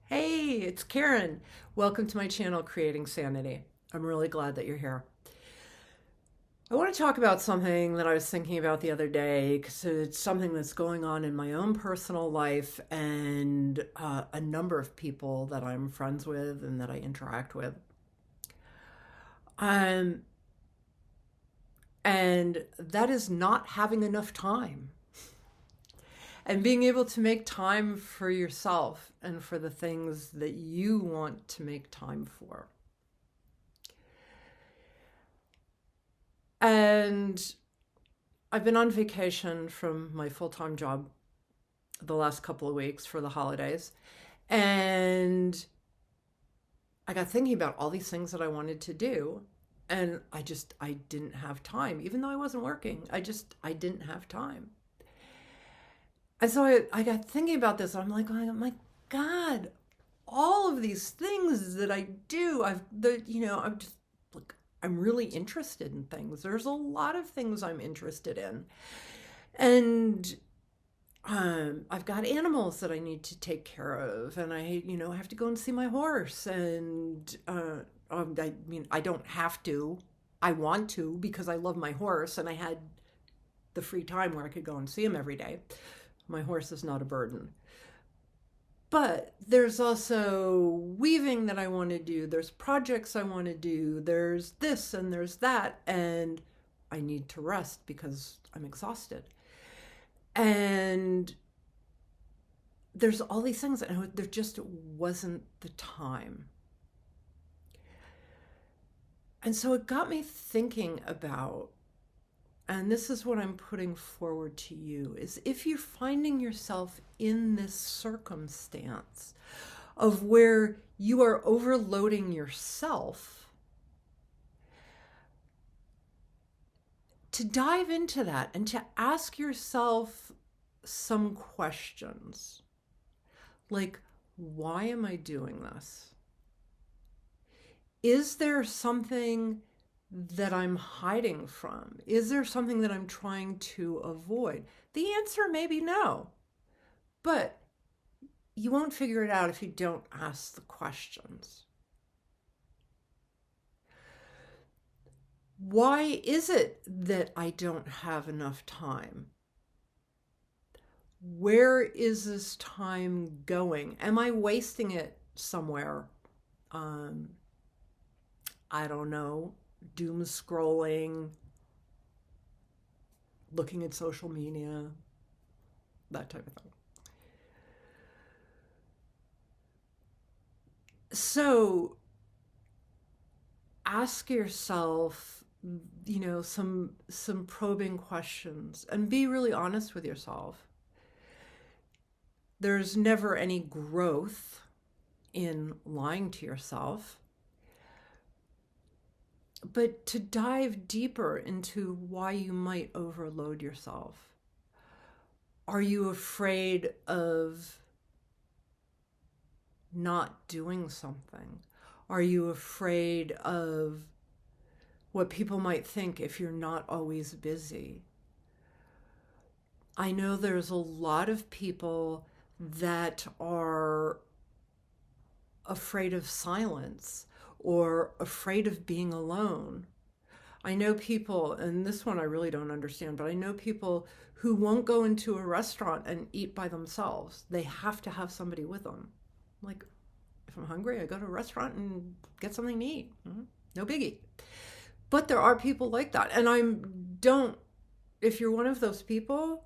Hey, it's Karen. Welcome to my channel, Creating Sanity. I'm really glad that you're here. I want to talk about something that I was thinking about the other day because it's something that's going on in my own personal life and a number of people that I'm friends with and that I interact with. Um, and that is not having enough time and being able to make time for yourself and for the things that you want to make time for. And I've been on vacation from my full time job the last couple of weeks for the holidays. And I got thinking about all these things that I wanted to do. And I didn't have time, even though I wasn't working. I didn't have time. And so I got thinking about this. I'm like, God, all of these things that I do, I'm just like, I'm really interested in things. There's a lot of things I'm interested in. And I've got animals that I need to take care of, and have to go and see my horse. And I mean, I don't have to. I want to because I love my horse, and I had the free time where I could go and see him every day. My horse is not a burden. But there's also weaving that I want to do. There's projects I want to do. There's this and there's that. And I need to rest because I'm exhausted. And there's all these things, and there just wasn't the time. And so it got me thinking about, and this is what I'm putting forward to you, is if you're finding yourself in this circumstance of where you are overloading yourself, to dive into that and to ask yourself some questions like, why am I doing this? Is there something that I'm hiding from? Is there something that I'm trying to avoid? The answer may be no, but you won't figure it out if you don't ask the questions. Why is it that I don't have enough time? Where is this time going? Am I wasting it somewhere? Um, I don't know, doom scrolling, looking at social media, that type of thing. So ask yourself, some probing questions and be really honest with yourself. There's never any growth in lying to yourself. But to dive deeper into why you might overload yourself. Are you afraid of not doing something? Are you afraid of what people might think if you're not always busy? I know there's a lot of people that are afraid of silence or afraid of being alone. I know people, and this one I really don't understand, but I know people who won't go into a restaurant and eat by themselves. They have to have somebody with them. Like, if I'm hungry, I go to a restaurant and get something to eat. No biggie. But there are people like that. And if you're one of those people,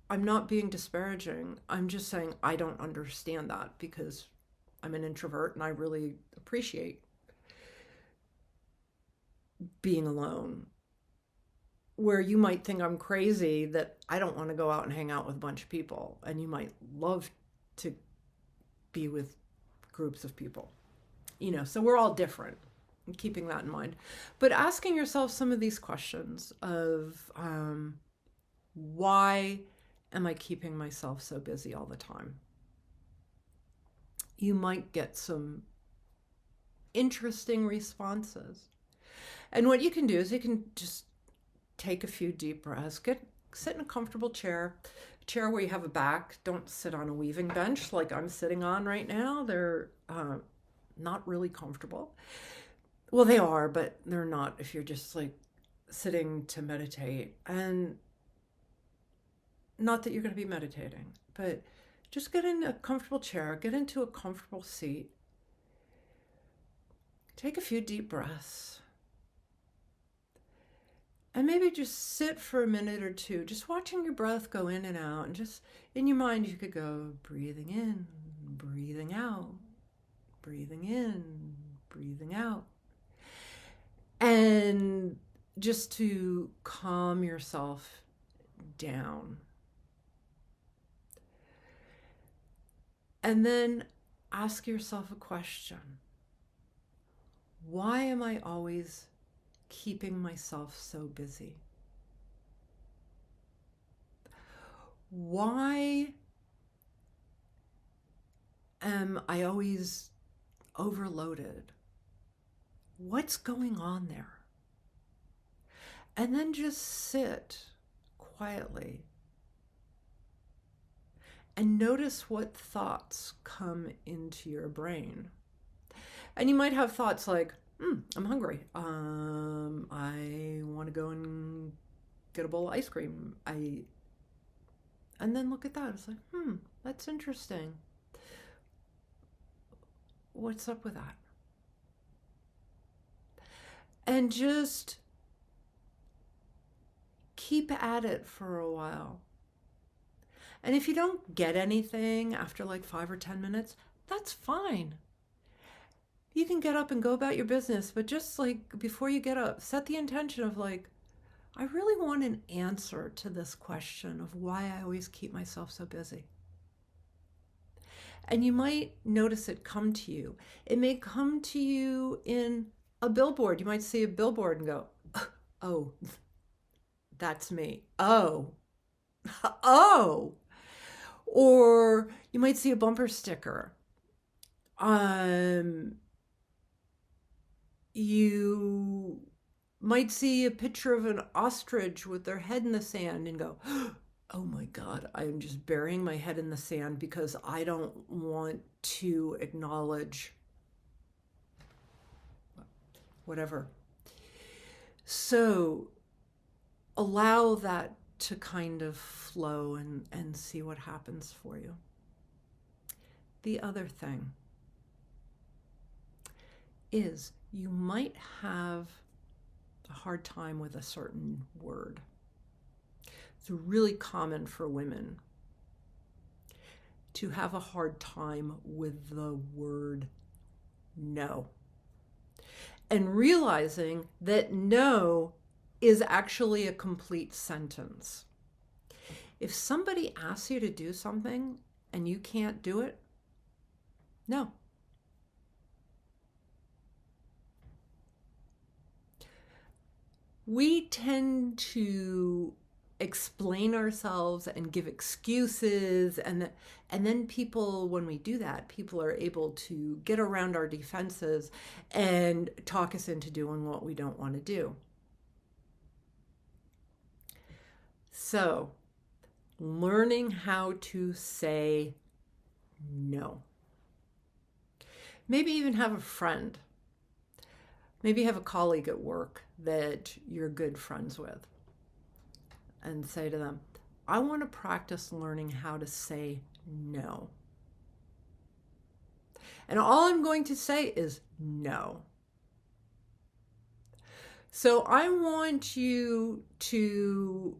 I'm not being disparaging. I'm just saying I don't understand that because I'm an introvert and I really appreciate being alone. Where you might think I'm crazy that I don't want to go out and hang out with a bunch of people, and you might love to be with groups of people. So we're all different, keeping that in mind. But asking yourself some of these questions of why am I keeping myself so busy all the time? You might get some interesting responses. And what you can do is you can just take a few deep breaths, sit in a comfortable chair, chair where you have a back. Don't sit on a weaving bench like I'm sitting on right now. They're not really comfortable. Well, they are, but they're not if you're just like sitting to meditate. And not that you're going to be meditating, but just get in a comfortable chair, get into a comfortable seat. Take a few deep breaths. And maybe just sit for a minute or two, just watching your breath go in and out. And just in your mind, you could go breathing in, breathing out, breathing in, breathing out. And just to calm yourself down. And then ask yourself a question. Why am I always keeping myself so busy? Why am I always overloaded? What's going on there? And then just sit quietly and notice what thoughts come into your brain. And you might have thoughts like, I'm hungry. I want to go and get a bowl of ice cream. And then look at that. It's like, that's interesting. What's up with that? And just keep at it for a while. And if you don't get anything after like 5 or 10 minutes, that's fine. You can get up and go about your business, but just like before you get up, set the intention of like, I really want an answer to this question of why I always keep myself so busy. And you might notice it come to you. It may come to you in a billboard. You might see a billboard and go, oh, that's me. Oh, oh. Or you might see a bumper sticker. You might see a picture of an ostrich with their head in the sand and go, oh my God, I'm just burying my head in the sand because I don't want to acknowledge whatever. So allow that to kind of flow and see what happens for you. The other thing is you might have a hard time with a certain word. It's really common for women to have a hard time with the word no. And realizing that no is actually a complete sentence. If somebody asks you to do something and you can't do it, no. We tend to explain ourselves and give excuses, and then people, when we do that, people are able to get around our defenses and talk us into doing what we don't want to do. So, learning how to say no. Maybe even have a friend. Maybe have a colleague at work that you're good friends with and say to them, I want to practice learning how to say no. And all I'm going to say is no. So I want you to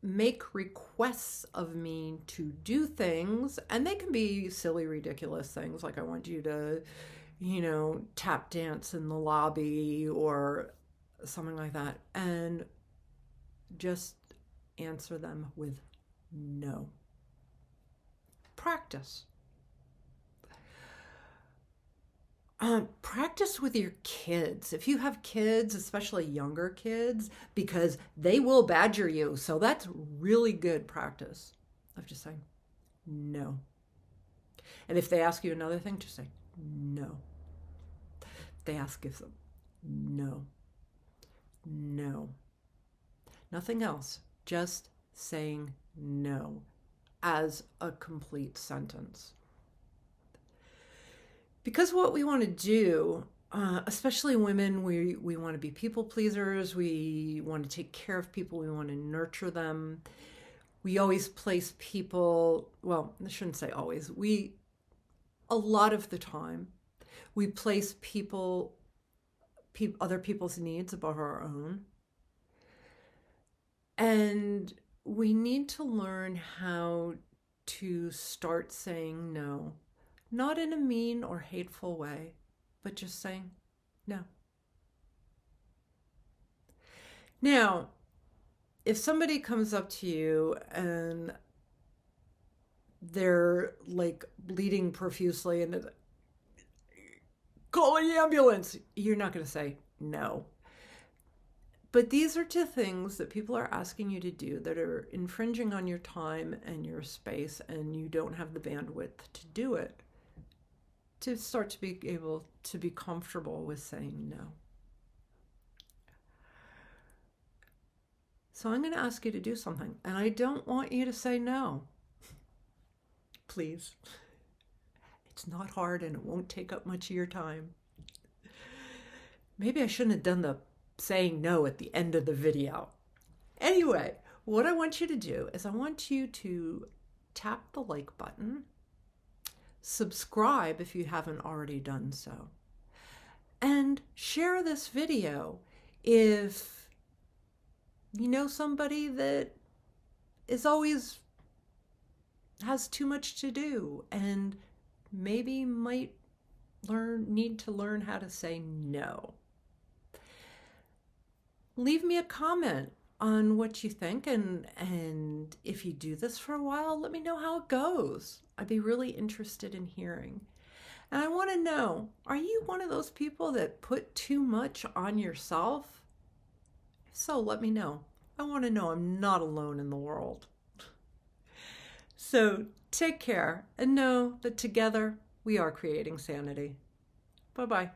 make requests of me to do things, and they can be silly, ridiculous things like I want you to, tap dance in the lobby or something like that, and just answer them with no. Practice. Practice with your kids. If you have kids, especially younger kids, because they will badger you. So that's really good practice of just saying no. And if they ask you another thing, just say no. If they ask you something, no. No. Nothing else. Just saying no. as a complete sentence. Because what we want to do, especially women, we want to be people pleasers. We want to take care of people. We want to nurture them. We always place people, well, I shouldn't say always. A lot of the time, we place other people's needs above our own. And we need to learn how to start saying no, not in a mean or hateful way, but just saying no. Now, if somebody comes up to you and they're like bleeding profusely and call an ambulance, you're not going to say no. But these are two things that people are asking you to do that are infringing on your time and your space, and you don't have the bandwidth to do it, to start to be able to be comfortable with saying no. So I'm going to ask you to do something, and I don't want you to say no. Please. It's not hard and it won't take up much of your time. Maybe I shouldn't have done the saying no at the end of the video. Anyway, what I want you to do is I want you to tap the like button, subscribe if you haven't already done so, and share this video if you know somebody that is always has too much to do and maybe might need to learn how to say no. Leave me a comment on what you think, and if you do this for a while, let me know how it goes. I'd be really interested in hearing. And I want to know, are you one of those people that put too much on yourself? If so, let me know. I want to know I'm not alone in the world. So take care and know that together we are creating sanity. Bye-bye.